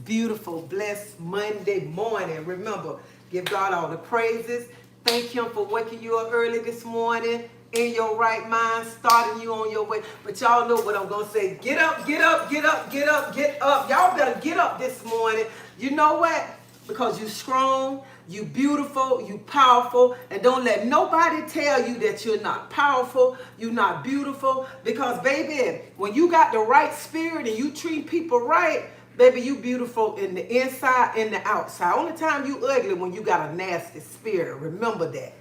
beautiful, blessed Monday morning. Remember, give God all the praises. Thank him for waking you up early this morning in your right mind, starting you on your way. But y'all know what I'm going to say. Get up, get up, get up, get up, get up. Y'all better get up this morning. You know what? Because you strong, you beautiful, you powerful, and don't let nobody tell you that you're not powerful, you're not beautiful, because baby, when you got the right spirit and you treat people right, baby, you beautiful in the inside and the outside. Only time you ugly when you got a nasty spirit. Remember that.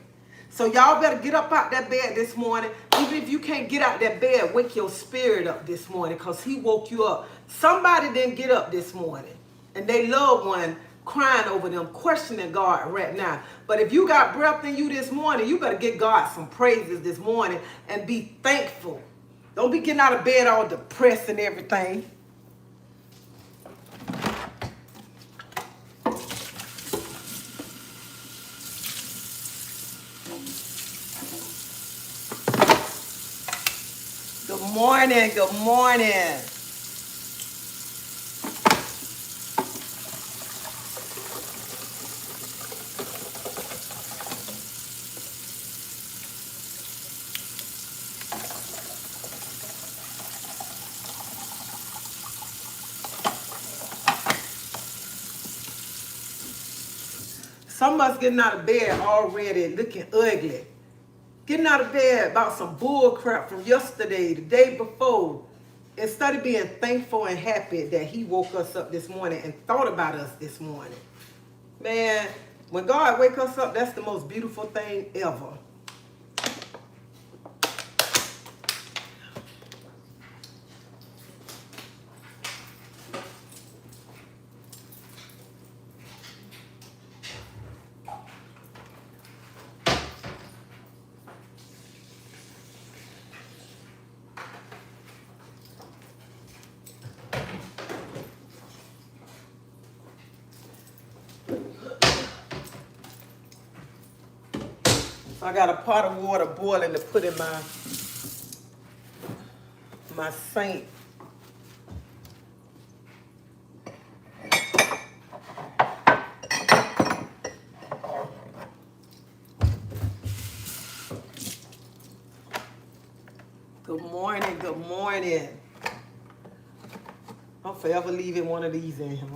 So y'all better get up out that bed this morning. Even if you can't get out that bed, wake your spirit up this morning, because he woke you up. Somebody didn't get up this morning, and they loved one crying over them, questioning God right now. But if you got breath in you this morning, you better give God some praises this morning and be thankful. Don't be getting out of bed all depressed and everything. Good morning, good morning. Some of us getting out of bed already looking ugly. Getting out of bed about some bull crap from yesterday, the day before. Instead of being thankful and happy that he woke us up this morning and thought about us this morning. Man, when God wake us up, that's the most beautiful thing ever. I got a pot of water boiling to put in my sink. Good morning, good morning. I'm forever leaving one of these in here.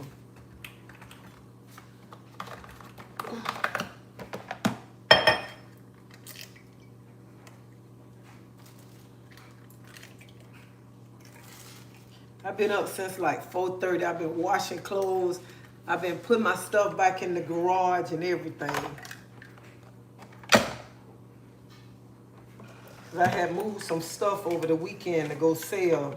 I've been up since like 4:30. I've been washing clothes. I've been putting my stuff back in the garage and everything. I had moved some stuff over the weekend to go sell.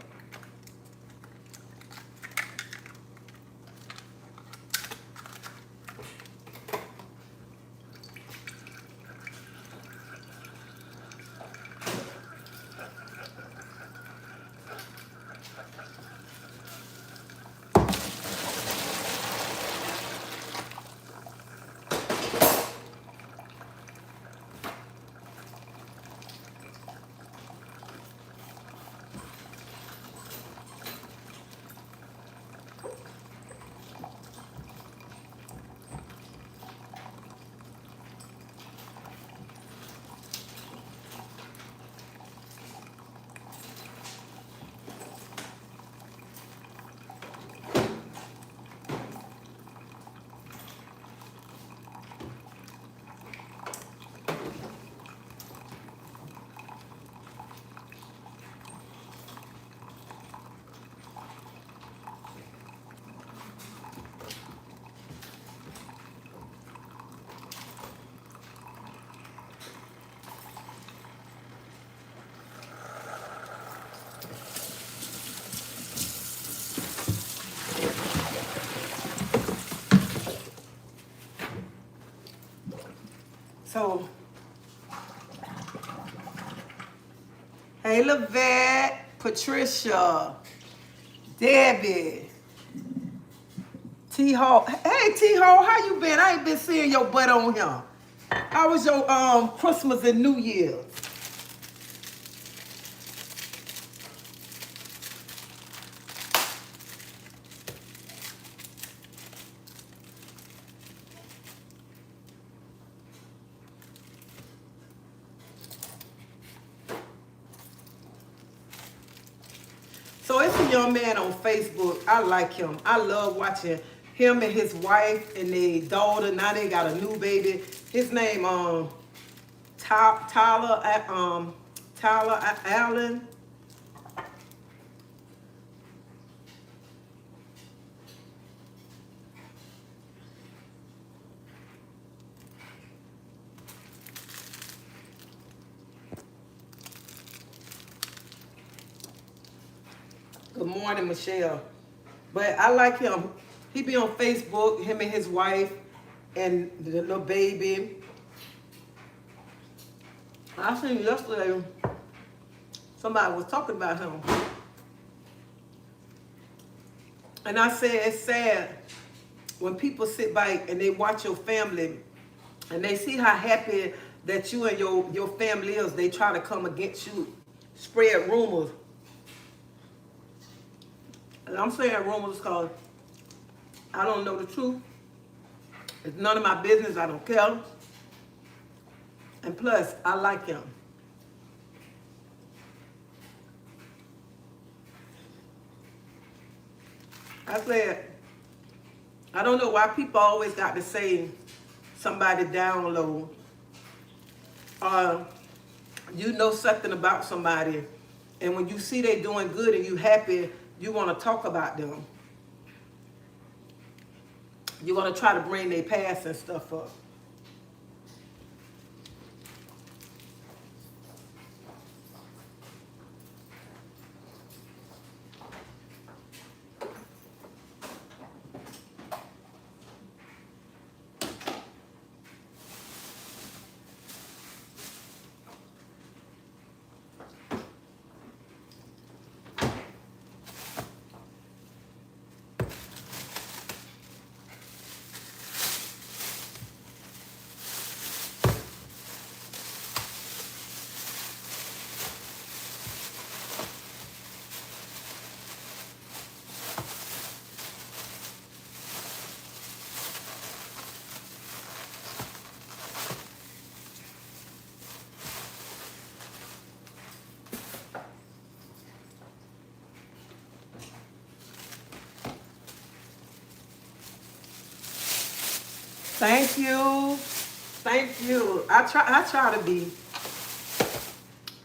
So, hey, Lavette, Patricia, Debbie, T-Ho. Hey, T-Ho, how you been? I ain't been seeing your butt on here. How was your Christmas and New Year's? a young man on Facebook. I like him. I love watching him and his wife and their daughter. Now they got a new baby. His name Tyler Allen. Good morning, Michelle. But I like him. He be on Facebook, him and his wife and the little baby. I seen yesterday somebody was talking about him. And I said, it's sad when people sit back and they watch your family and they see how happy that you and your family is, they try to come against you, spread rumors. And I'm saying rumors because I don't know the truth. It's none of my business. I don't care. And plus, I like him. I said, I don't know why people always got to say somebody down low. You know something about somebody, and when you see they doing good and you happy, you want to talk about them. You want to try to bring their past and stuff up. Thank you. Thank you. I try to be.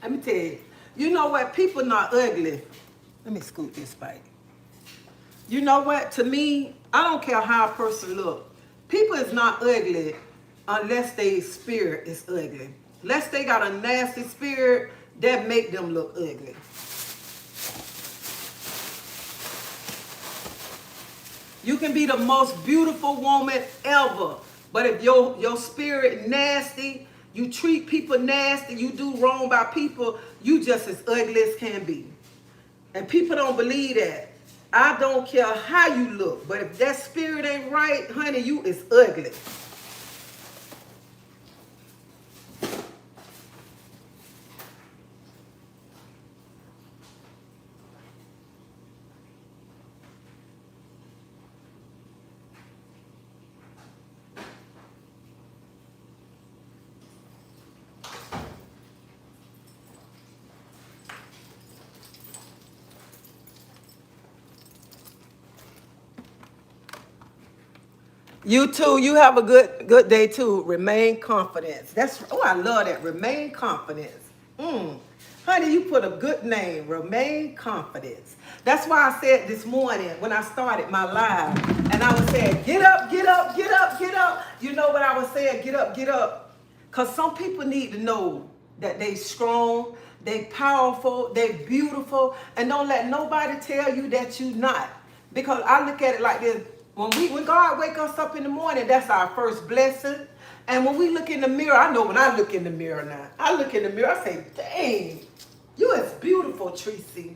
Let me tell you. You know what? People not ugly. Let me scoot this bike. You know what? To me, I don't care how a person look. People is not ugly unless their spirit is ugly. Unless they got a nasty spirit, that make them look ugly. You can be the most beautiful woman ever, but if your spirit nasty, you treat people nasty, you do wrong by people, you just as ugly as can be. And people don't believe that. I don't care how you look, but if that spirit ain't right, honey, you is ugly. You too. You have a good day too. Remain confident. I love that. Remain confident. Honey, you put a good name. Remain confident. That's why I said this morning when I started my live, and I was saying, get up, get up, get up, get up. You know what I was saying? Get up, get up. Because some people need to know that they strong, they powerful, they beautiful, and don't let nobody tell you that you not. Because I look at it like this. When God wake us up in the morning, that's our first blessing. And when we look in the mirror, I know when I look in the mirror now, I look in the mirror, I say, dang, you is beautiful, Treasie.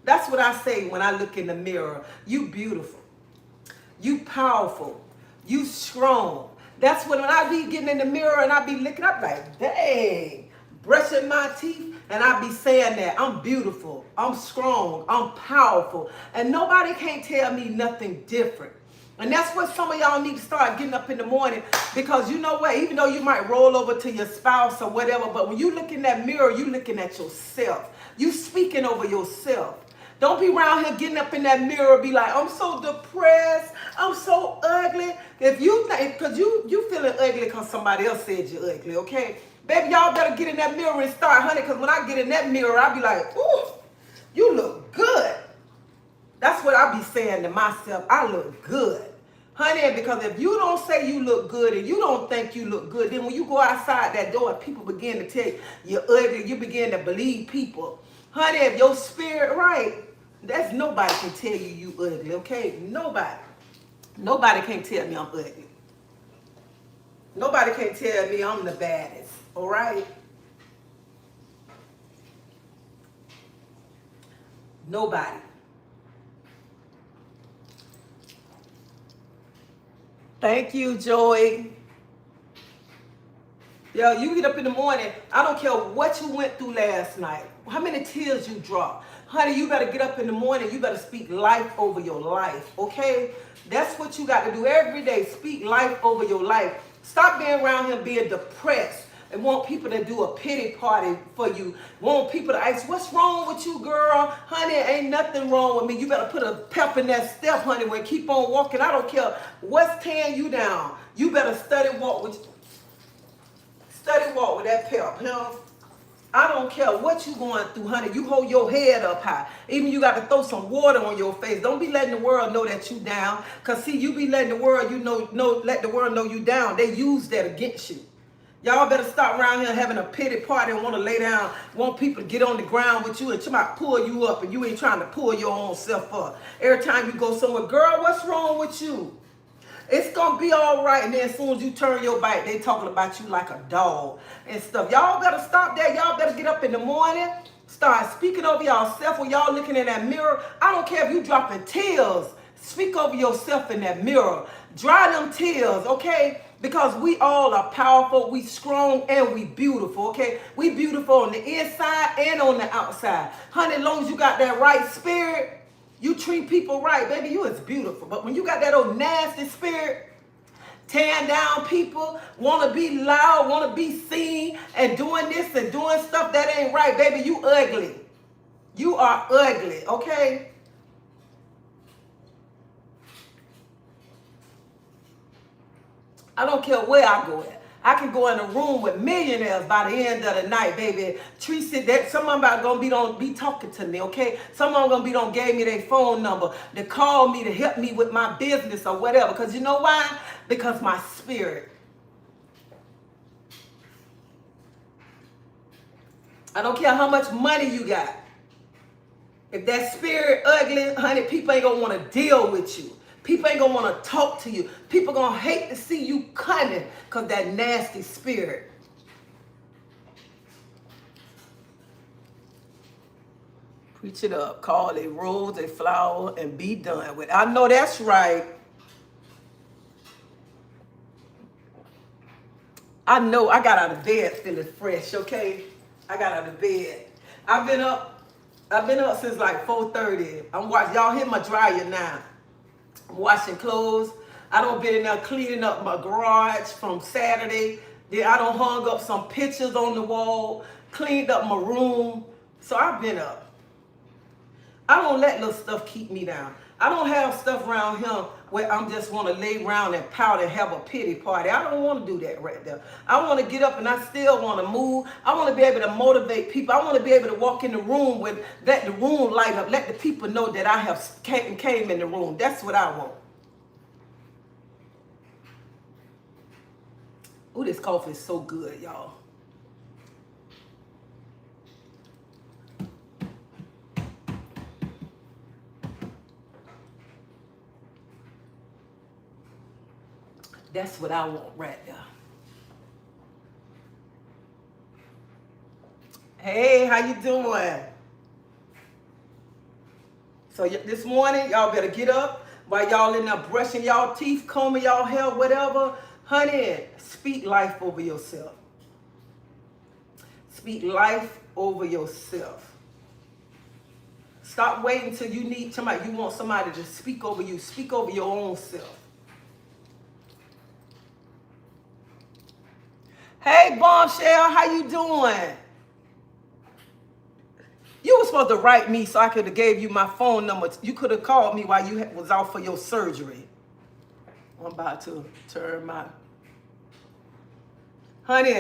That's what I say when I look in the mirror. You beautiful. You powerful. You strong. That's when I be getting in the mirror and I be looking up like, dang, brushing my teeth. And I be saying that I'm beautiful, I'm strong, I'm powerful. And nobody can't tell me nothing different. And that's what some of y'all need to start getting up in the morning, because you know what, even though you might roll over to your spouse or whatever, but when you look in that mirror, you looking at yourself. You speaking over yourself. Don't be around here getting up in that mirror, be like, I'm so depressed, I'm so ugly. If you think, because you feeling ugly because somebody else said you're ugly, okay? Baby, y'all better get in that mirror and start, honey, because when I get in that mirror, I be like, ooh, you look good. That's what I be saying to myself. I look good. Honey, because if you don't say you look good and you don't think you look good, then when you go outside that door and people begin to tell you you're ugly, you begin to believe people. Honey, if your spirit right, that's nobody can tell you ugly, okay? Nobody. Nobody can tell me I'm ugly. Nobody can tell me I'm the baddest, all right? Nobody. Thank you, Joy. Yo, you get up in the morning, I don't care what you went through last night, how many tears you dropped. Honey, you better get up in the morning, you better speak life over your life, okay? That's what you got to do every day, speak life over your life. Stop being around here being depressed and want people to do a pity party for you. Want people to ask, what's wrong with you, girl? Honey, ain't nothing wrong with me. You better put a pep in that step, honey, when keep on walking. I don't care what's tearing you down. You better study walk with that pep, huh? I don't care what you going through, honey. You hold your head up high. Even you got to throw some water on your face. Don't be letting the world know that you down. Because, see, you be letting the world, let the world know you down. They use that against you. Y'all better stop around here having a pity party and want to lay down, want people to get on the ground with you and try to pull you up and you ain't trying to pull your own self up. Every time you go somewhere, girl, what's wrong with you? It's going to be all right. And then as soon as you turn your back, they talking about you like a dog and stuff. Y'all better stop that. Y'all better get up in the morning, start speaking over yourself when y'all looking in that mirror. I don't care if you dropping tears. Speak over yourself in that mirror. Dry them tears, okay? Because we all are powerful, we strong, and we beautiful, okay? We beautiful on the inside and on the outside. Honey, as long as you got that right spirit, you treat people right, baby, you is beautiful. But when you got that old nasty spirit, tearing down people, want to be loud, want to be seen, and doing this and doing stuff that ain't right, baby, you ugly. You are ugly, okay? I don't care where I go at. I can go in a room with millionaires by the end of the night, baby. Treasie, that some of them gonna be talking to me, okay? Some of them gonna gave me their phone number to call me to help me with my business or whatever. Because you know why? Because my spirit. I don't care how much money you got. If that spirit ugly, honey, people ain't gonna want to deal with you. People ain't gonna want to talk to you. People gonna hate to see you coming because that nasty spirit. Preach it up. Call a rose a flower and be done with it. I know that's right. I know I got out of bed feeling fresh, okay? I got out of bed. I've been up since like 4:30. I'm watching. Y'all hear my dryer now. I'm washing clothes. I done been in there cleaning up my garage from Saturday. Then I done hung up some pictures on the wall, cleaned up my room. So I've been up. I don't let little stuff keep me down. I don't have stuff around here where I'm just want to lay around and pout and have a pity party. I don't want to do that right there. I want to get up and I still want to move. I want to be able to motivate people. I want to be able to walk in the room with let the room light up. Let the people know that I have came in the room. That's what I want. Ooh, this coffee is so good, y'all. That's what I want right there. Hey, how you doing? So this morning, y'all better get up while y'all in there brushing y'all teeth, combing y'all hair, whatever. Honey, speak life over yourself. Speak life over yourself. Stop waiting till you need somebody. You want somebody to speak over you. Speak over your own self. Hey, Bombshell, how you doing? You were supposed to write me so I could have gave you my phone number. You could have called me while you was out for your surgery. I'm about to turn my... Honey,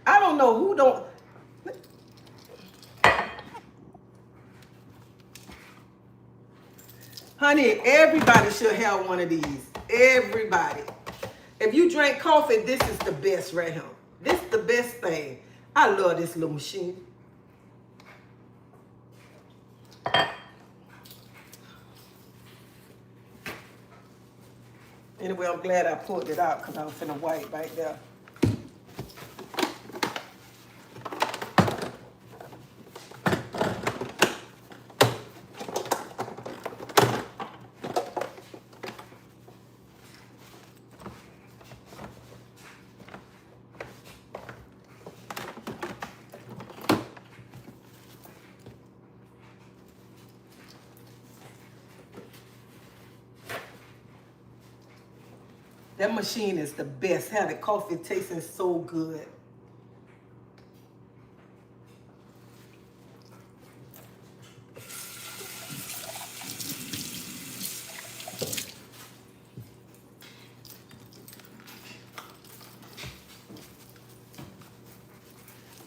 I don't know who don't... Honey, everybody should have one of these. Everybody. If you drink coffee, this is the best right here. This is the best thing. I love this little machine. Anyway, I'm glad I pulled it out because I was finna wipe right there. That machine is the best. How the coffee tasting so good.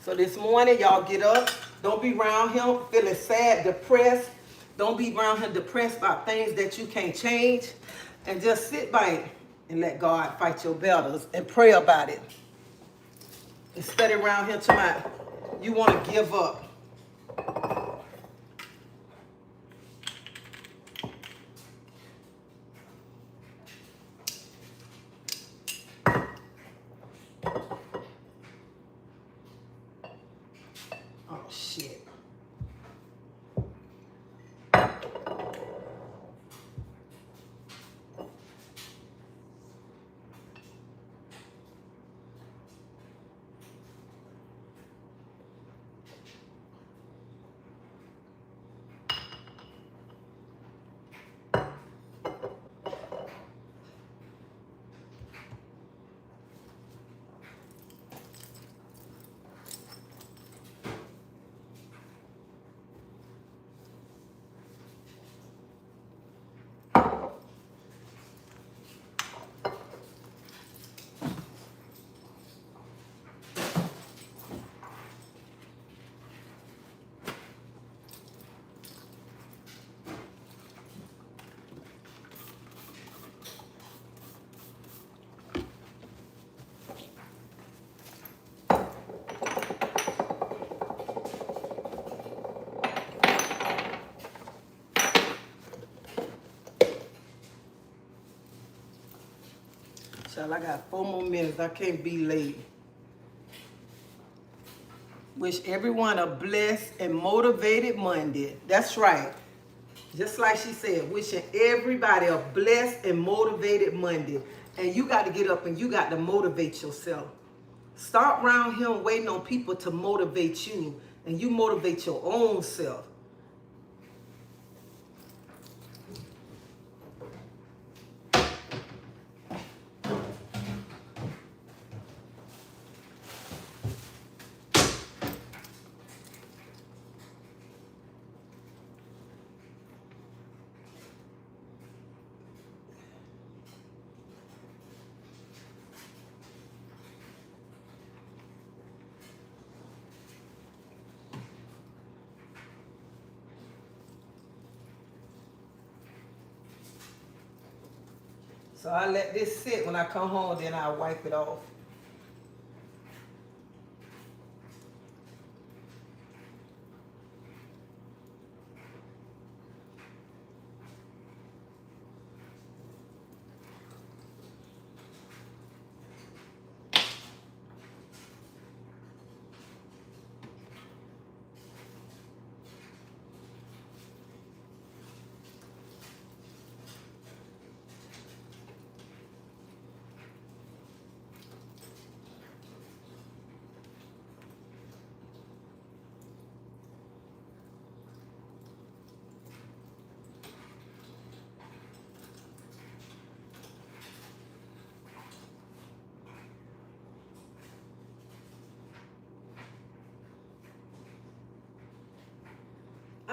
So this morning, y'all get up. Don't be around him feeling sad, depressed. Don't be around him depressed about things that you can't change. And just sit by it and let God fight your battles and pray about it. And study around here tonight. You want to give up. Oh, shit. Child, I got 4 more minutes. I can't be late. Wish everyone a blessed and motivated Monday. That's right. Just like she said, wishing everybody a blessed and motivated Monday. And you got to get up and you got to motivate yourself. Stop around here waiting on people to motivate you. And you motivate your own self. So I let this sit. When I come home, then I'll wipe it off.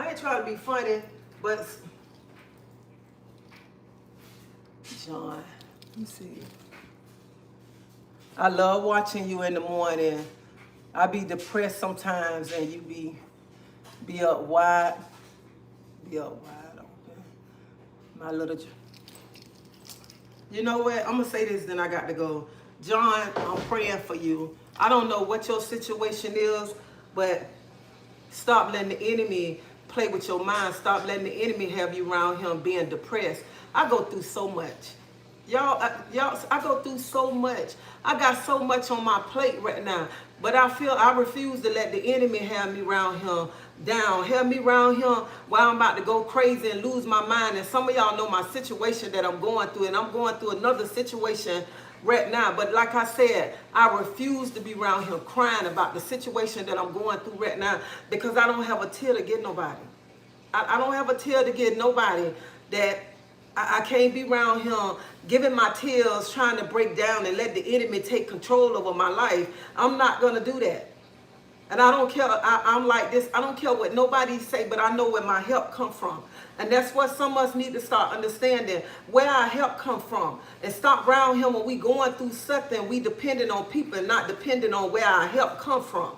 I ain't trying to be funny, but John, let me see. I love watching you in the morning. I be depressed sometimes, and you be up wide open. My little, you know what? I'm gonna say this, then I got to go. John, I'm praying for you. I don't know what your situation is, but stop letting the enemy play with your mind. Stop letting the enemy have you around him being depressed. I go through so much. Y'all, I go through so much. I got so much on my plate right now. But I refuse to let the enemy have me around him down. Have me around him while I'm about to go crazy and lose my mind. And some of y'all know my situation that I'm going through. And I'm going through another situation right now. But like I said, I refuse to be around him crying about the situation that I'm going through right now, because I don't have a tear to give nobody. I don't have a tear to give nobody that I can't be around him giving my tears, trying to break down and let the enemy take control over my life. I'm not going to do that. And I don't care. I'm like this. I don't care what nobody say, but I know where my help come from. And that's what some of us need to start understanding, where our help come from. And stop around him when we going through something, we depending on people and not depending on where our help come from.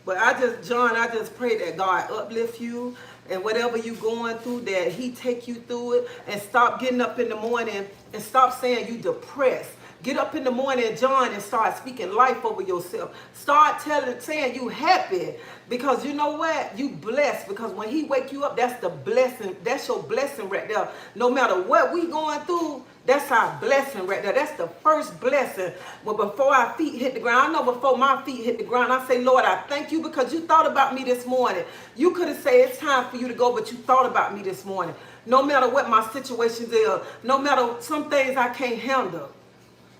But John, I just pray that God uplift you, and whatever you going through, that he take you through it, and stop getting up in the morning and stop saying you depressed. Get up in the morning, John, and start speaking life over yourself. Start saying you happy, because you know what? You blessed, because when he wake you up, that's the blessing. That's your blessing right there. No matter what we going through, that's our blessing right there. That's the first blessing. But before our feet hit the ground, I know before my feet hit the ground, I say, Lord, I thank you because you thought about me this morning. You could have said it's time for you to go, but you thought about me this morning. No matter what my situations are, no matter some things I can't handle,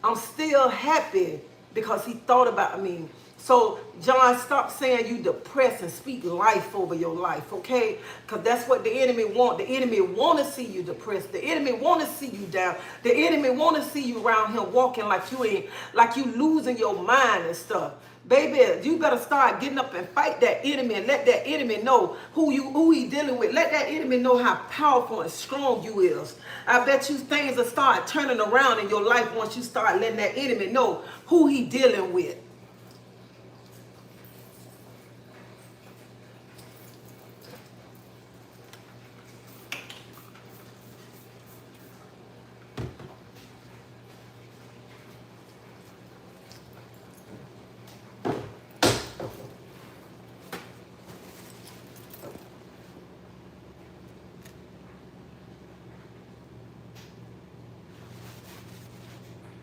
I'm still happy because he thought about me. So, John, stop saying you depressed and speak life over your life, okay? Because that's what the enemy want. The enemy want to see you depressed. The enemy want to see you down. The enemy want to see you around him walking like you losing your mind and stuff. Baby, you better start getting up and fight that enemy and let that enemy know who he dealing with. Let that enemy know how powerful and strong you is. I bet you things will start turning around in your life once you start letting that enemy know who he dealing with.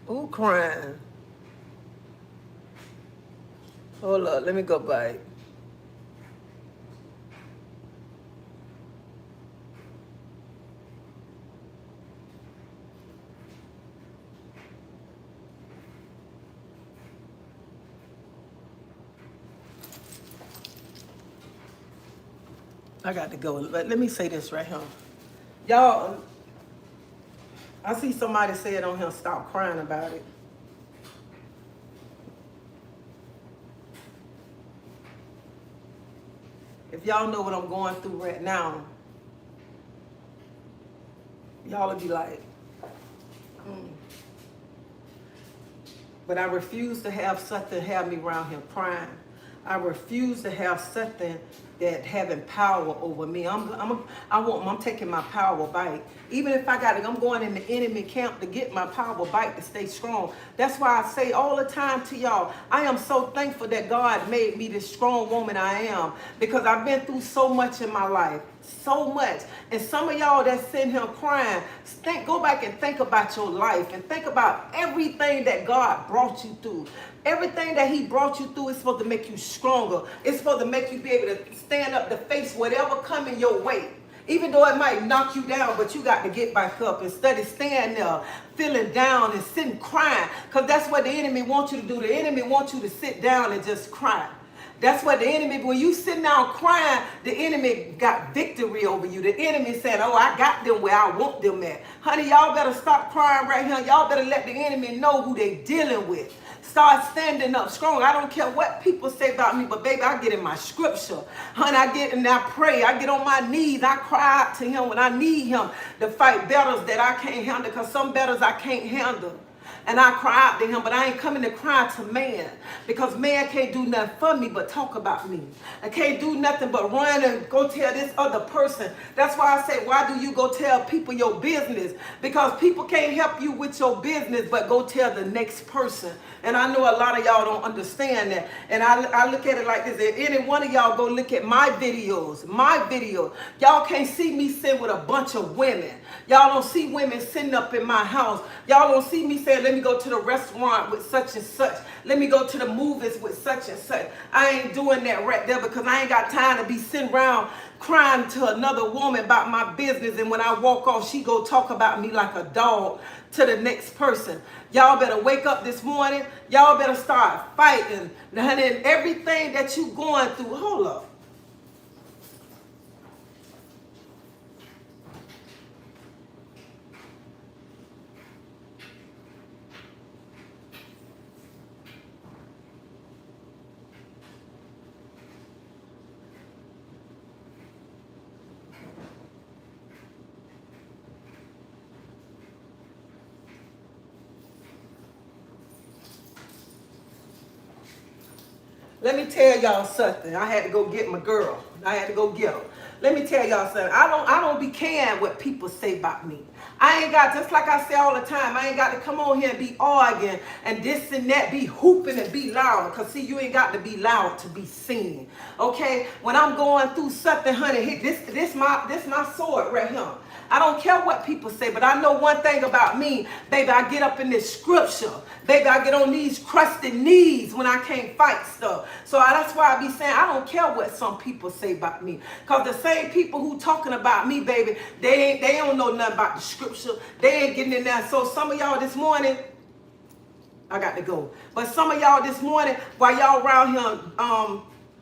Ooh, crying. Hold up, let me go back. I got to go, but let me say this right here. Y'all, I see somebody say it on here, stop crying about it. If y'all know what I'm going through right now, y'all will be like, But I refuse to have something have me around here crying. I refuse to have something that having power over me. I'm taking my power back. Even if I'm going in the enemy camp to get my power back to stay strong. That's why I say all the time to y'all, I am so thankful that God made me this strong woman I am, because I've been through so much in my life. So much. And some of y'all that's sitting here crying, go back and think about your life and think about everything that God brought you through. Everything that he brought you through is supposed to make you stronger. It's supposed to make you be able to stand up to face whatever coming your way. Even though it might knock you down, but you got to get back up instead of staying there feeling down and sitting crying. Because that's what the enemy wants you to do. The enemy wants you to sit down and just cry. That's what the enemy, when you sitting down crying, the enemy got victory over you. The enemy said, oh, I got them where I want them at. Honey, y'all better stop crying right here. Y'all better let the enemy know who they dealing with. Start standing up strong. I don't care what people say about me, but baby, I get in my scripture. Honey, I get and I pray. I get on my knees. I cry out to him when I need him to fight battles that I can't handle, because some battles I can't handle. And I cry out to him, but I ain't coming to cry to man, because man can't do nothing for me but talk about me. I can't do nothing but run and go tell this other person. That's why I say, why do you go tell people your business? Because people can't help you with your business, but go tell the next person. And I know a lot of y'all don't understand that. And I look at it like this. If any one of y'all go look at my videos, y'all can't see me sitting with a bunch of women. Y'all don't see women sitting up in my house. Y'all don't see me saying, let me go to the restaurant with such and such. Let me go to the movies with such and such. I ain't doing that right there, because I ain't got time to be sitting around crying to another woman about my business, and when I walk off, she go talk about me like a dog to the next person. Y'all better wake up this morning. Y'all better start fighting. And everything that you going through, hold up. Let me tell y'all something. I had to go get my girl. I had to go get her. Let me tell y'all something. I don't be caring what people say about me. I ain't got, just like I say all the time, I ain't got to come on here and be arguing and this and that, be hooping and be loud. Because see, you ain't got to be loud to be seen. Okay? When I'm going through something, honey, this my sword right here. I don't care what people say, but I know one thing about me, baby. I get up in this scripture. Baby, I get on these crusty knees when I can't fight stuff. So that's why I be saying I don't care what some people say about me. Because the same people who talking about me, baby, they don't know nothing about the scripture. They ain't getting in there. So some of y'all this morning, I got to go. But some of y'all this morning, while y'all around here,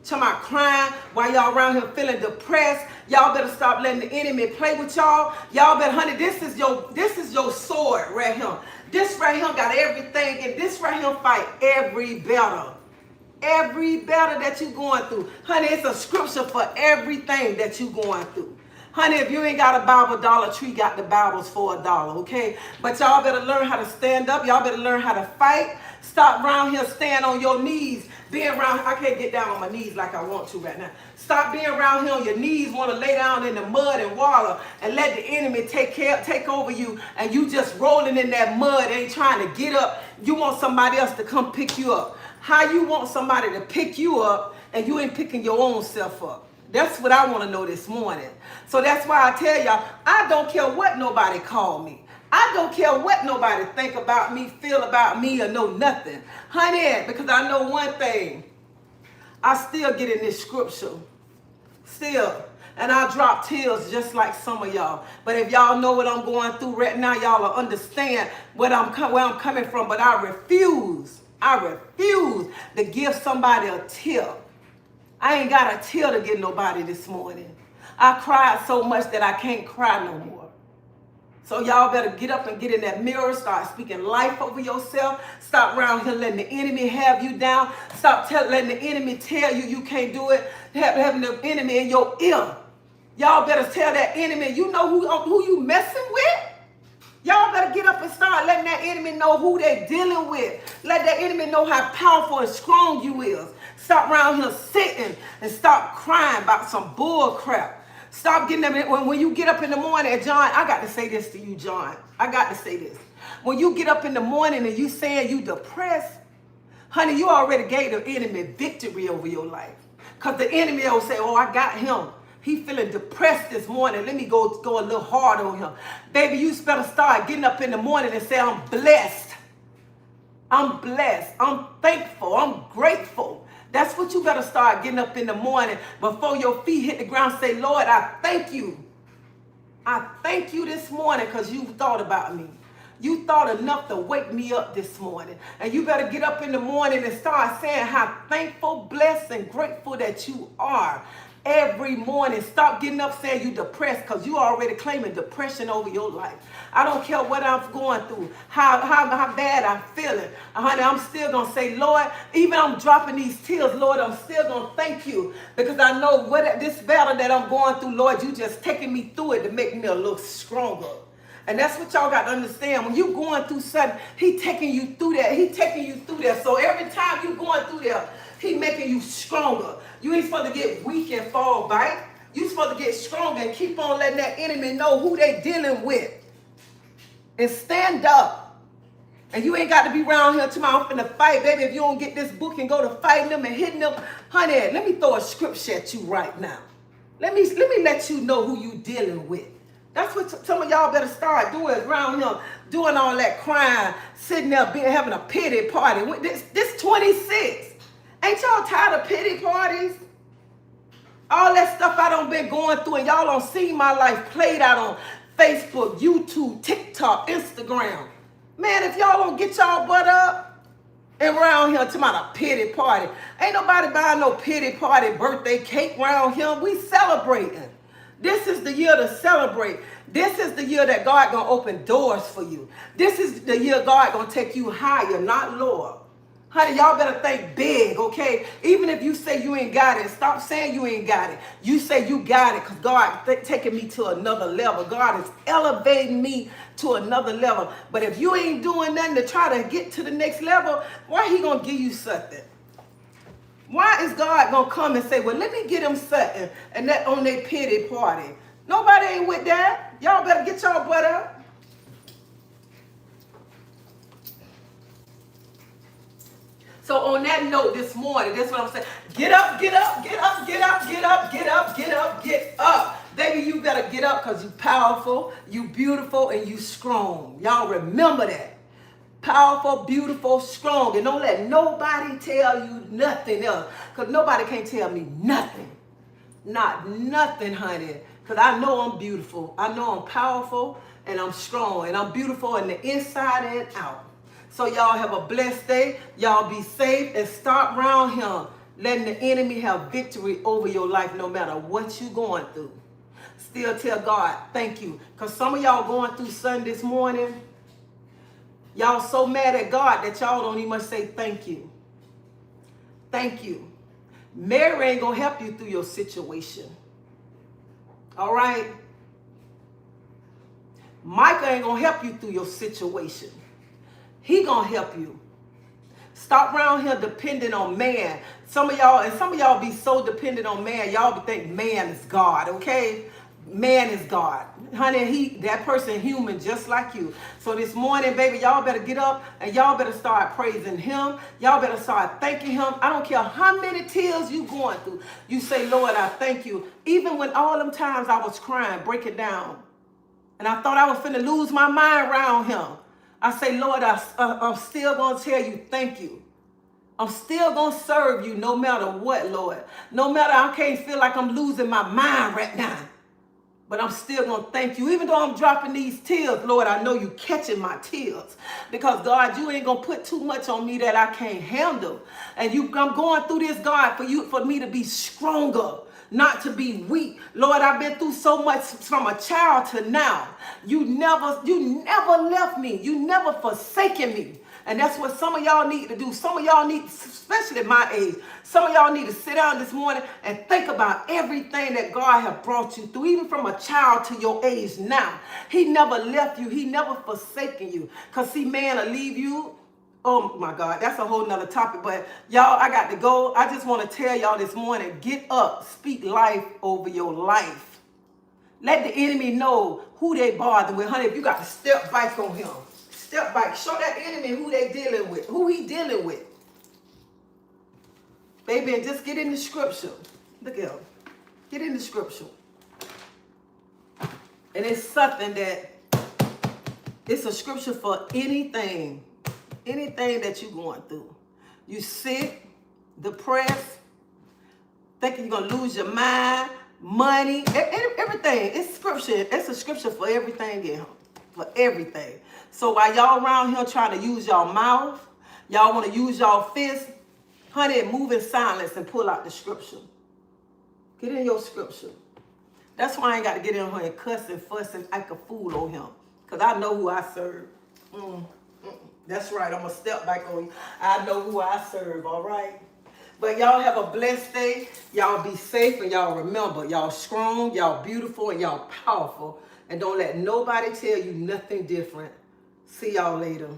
talking about crying, while y'all around here feeling depressed, y'all better stop letting the enemy play with y'all. Y'all better, honey, this is your sword right here. This right here got everything, and this right here fight every battle. Every battle that you going through. Honey, it's a scripture for everything that you going through. Honey, if you ain't got a Bible, Dollar Tree got the Bibles for $1, okay? But y'all better learn how to stand up. Y'all better learn how to fight. Stop around here, stand on your knees. Being around, I can't get down on my knees like I want to right now. Stop being around here on your knees, want to lay down in the mud and water and let the enemy take over you, and you just rolling in that mud, ain't trying to get up. You want somebody else to come pick you up. How you want somebody to pick you up and you ain't picking your own self up? That's what I want to know this morning. So that's why I tell y'all, I don't care what nobody call me. I don't care what nobody think about me, feel about me, or know nothing. Honey, because I know one thing. I still get in this scripture. Still. And I drop tears just like some of y'all. But if y'all know what I'm going through right now, y'all will understand where I'm coming from. But I refuse to give somebody a tip. I ain't got a tear to give nobody this morning. I cried so much that I can't cry no more. So y'all better get up and get in that mirror. Start speaking life over yourself. Stop around here letting the enemy have you down. Stop letting the enemy tell you you can't do it. Having the enemy in your ear. Y'all better tell that enemy, you know who you messing with? Y'all better get up and start letting that enemy know who they're dealing with. Let that enemy know how powerful and strong you is. Stop around here sitting and stop crying about some bull crap. Stop getting them when you get up in the morning. And John, I got to say this to you, John. I got to say this. When you get up in the morning and you saying you depressed, honey, you already gave the enemy victory over your life. Because the enemy will say, oh, I got him. He feeling depressed this morning. Let me go a little hard on him. Baby, you better start getting up in the morning and say, I'm blessed. I'm blessed. I'm thankful. I'm grateful. That's what you better start getting up in the morning before your feet hit the ground. Say, Lord, I thank you. I thank you this morning because you thought about me. You thought enough to wake me up this morning. And you better get up in the morning and start saying how thankful, blessed, and grateful that you are. every morning. Stop getting up saying you depressed, because you already claiming depression over your life. I don't care what I'm going through, how bad I'm feeling. Honey, I'm still going to say, Lord, even I'm dropping these tears, Lord, I'm still going to thank you, because I know what this battle that I'm going through, Lord, you just taking me through it to make me a little stronger. And that's what y'all got to understand. When you're going through something, he taking you through that. He taking you through that. So every time you're going through there, he making you stronger. You ain't supposed to get weak and fall back. You're supposed to get stronger and keep on letting that enemy know who they dealing with. And stand up. And you ain't got to be around here tomorrow. I'm finna fight, baby. If you don't get this book and go to fighting them and hitting them, honey, let me throw a scripture at you right now. Let me let you know who you dealing with. That's what some of y'all better start doing around here, doing all that crying, sitting there having a pity party. This 26. Ain't y'all tired of pity parties? All that stuff I done been going through, and y'all don't see my life played out on Facebook, YouTube, TikTok, Instagram. Man, if y'all don't get y'all butt up and around here talking about a pity party, ain't nobody buying no pity party birthday cake around here. We celebrating. This is the year to celebrate. This is the year that God gonna open doors for you. This is the year God gonna take you higher, not lower. Honey, y'all better think big, okay? Even if you say you ain't got it, stop saying you ain't got it. You say you got it, because God taking me to another level. God is elevating me to another level. But if you ain't doing nothing to try to get to the next level, why he gonna give you something? Why is God gonna come and say, well, let me get him something, and that on their pity party? Nobody ain't with that. Y'all better get y'all butt up. So on that note this morning, that's what I'm saying. Get up, get up, get up, get up, get up, get up, get up, get up. Baby, you better get up, because you powerful, you beautiful, and you strong. Y'all remember that. Powerful, beautiful, strong. And don't let nobody tell you nothing else, because nobody can't tell me nothing. Not nothing, honey. Because I know I'm beautiful. I know I'm powerful, and I'm strong. And I'm beautiful in the inside and out. So y'all have a blessed day. Y'all be safe, and stop around him letting the enemy have victory over your life no matter what you're going through. Still tell God, thank you. Because some of y'all going through something this morning. Y'all so mad at God that y'all don't even say thank you. Thank you. Mary ain't going to help you through your situation. All right? Micah ain't going to help you through your situation. He gonna help you. Stop around here depending on man. Some of y'all be so dependent on man. Y'all be think man is God, okay? Man is God. Honey, that person human just like you. So this morning, baby, y'all better get up and y'all better start praising him. Y'all better start thanking him. I don't care how many tears you going through. You say, Lord, I thank you. Even when all them times I was crying, break it down. And I thought I was finna lose my mind around him. I say, Lord, I'm still going to tell you thank you. I'm still going to serve you no matter what, Lord. No matter, I can't feel like I'm losing my mind right now. But I'm still going to thank you. Even though I'm dropping these tears, Lord, I know you catching my tears. Because, God, you ain't going to put too much on me that I can't handle. And I'm going through this, God, for me to be stronger. Not to be weak. Lord, I've been through so much from a child to now. You never left me. You never forsaken me. And that's what some of y'all need to do. Some of y'all need, especially at my age, some of y'all need to sit down this morning and think about everything that God has brought you through, even from a child to your age now. He never left you. He never forsaken you. Because see, man will leave you. Oh my God, that's a whole nother topic. But y'all, I got to go. I just want to tell y'all this morning, get up, speak life over your life. Let the enemy know who they bothering with. Honey, if you got to step back on him, step back. Show that enemy who they dealing with, who he dealing with. Baby, and just get in the scripture. Look at him. Get in the scripture. And it's something that, it's a scripture for anything. Anything that you're going through. You sick, depressed, thinking you're going to lose your mind, money, everything. It's scripture. It's a scripture for everything in here. For everything. So while y'all around here trying to use y'all mouth, y'all want to use y'all fist, honey, move in silence and pull out the scripture. Get in your scripture. That's why I ain't got to get in here and cuss and fuss and act a fool on him. Because I know who I serve. That's right. I'm going to step back on you. I know who I serve, all right? But y'all have a blessed day. Y'all be safe, and y'all remember, y'all strong, y'all beautiful, and y'all powerful. And don't let nobody tell you nothing different. See y'all later.